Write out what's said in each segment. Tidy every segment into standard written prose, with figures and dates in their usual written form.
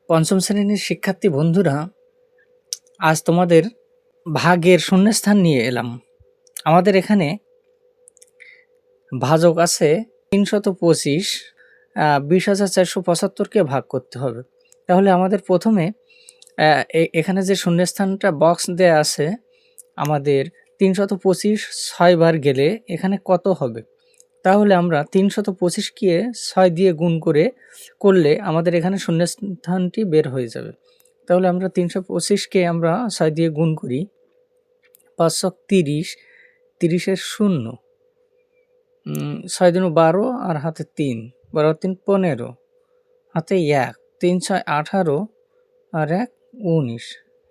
পঞ্চম শ্রেণীর শিক্ষার্থী বন্ধুরা, আজ তোমাদের ভাগের শূন্যস্থান নিয়ে এলাম। আমাদের এখানে ভাজক আছে 325, 20,475কে ভাগ করতে হবে। তাহলে আমাদের প্রথমে এখানে যে শূন্যস্থানটা বক্স দেয়া আছে, আমাদের 325 6 বার গেলে এখানে কত হবে? তাহলে আমরা 325কে 6 দিয়ে গুণ করলে আমাদের এখানে শূন্যস্থানটি বের হয়ে যাবে। তাহলে আমরা 325কে আমরা 6 দিয়ে গুণ করি, 530, 30-এর 0, 6 দুগুণে 12 আর হাতে 3, 12 3 15, হাতে 1, 3 6 18 আর 1 19,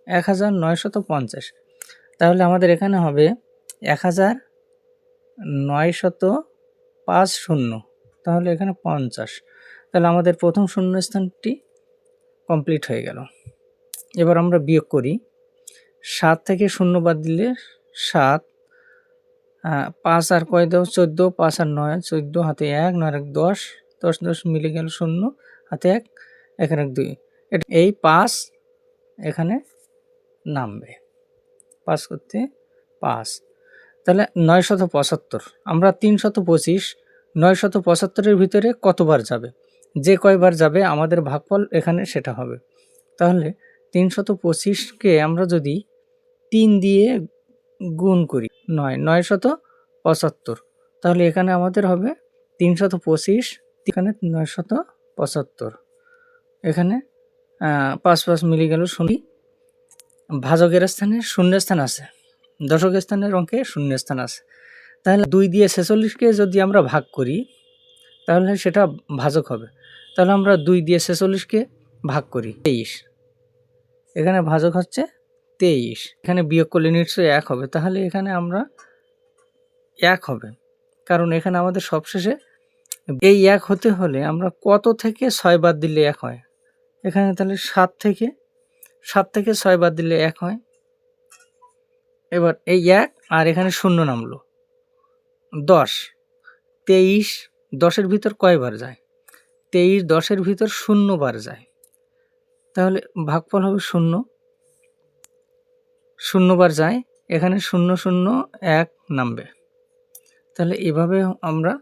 1950। তাহলে আমাদের এখানে হবে 1950, তাহলে এখানে 50। তাহলে আমাদের প্রথম শূন্যস্থানটি কমপ্লিট হয়ে গেল। এবার আমরা বিয়োগ করি। 7 থেকে 0 বাদ দিলে 7, 5 আর কয় দাও 14, 5 আর 9 14, হাতে 1, 9 আর 1 10, 10 10 মিলে গেল 0, হাতে 1, 1 আর 1 2। এই 5 এখানে নামবে, 5 করতে 5। তাহলে 975। আমরা 325 975-এর ভিতরে কতবার যাবে? যে কয়বার যাবে আমাদের ভাগফল এখানে সেটা হবে। তাহলে 325কে আমরা যদি 3 দিয়ে গুণ করি, 975, তাহলে এখানে আমাদের হবে 325, এখানে 975, এখানে 5 5 মিলে গেল 0। ভাজকের স্থানে শূন্যস্থান আছে, দশকের স্থানের অঙ্কে শূন্যস্থান আছে। তাহলে 2 দিয়ে 46কে যদি আমরা ভাগ করি তাহলে সেটা ভাজক হবে। তাহলে আমরা 2 দিয়ে 46কে ভাগ করি, 23। এখানে ভাজক হচ্ছে 23। এখানে বিয়োগ করলে নিশ্চয়ই 1 হবে। তাহলে এখানে আমরা 1 হবে, কারণ এখানে আমাদের সবশেষে এই 1 হতে হলে আমরা কত থেকে 6 বাদ দিলে 1 হয়? এখানে তাহলে 7 থেকে 6 বাদ দিলে 1 হয়। এবার এই 1 আর এখানে 0 নামলো, 10, 23 10-এর ভিতর কয়বার যায়? 23 10-এর ভিতর 0 বার যায়। তাহলে ভাগফল হবে 0, 0 বার যায়, এখানে 0 0 1 নামবে। তাহলে এভাবে আমরা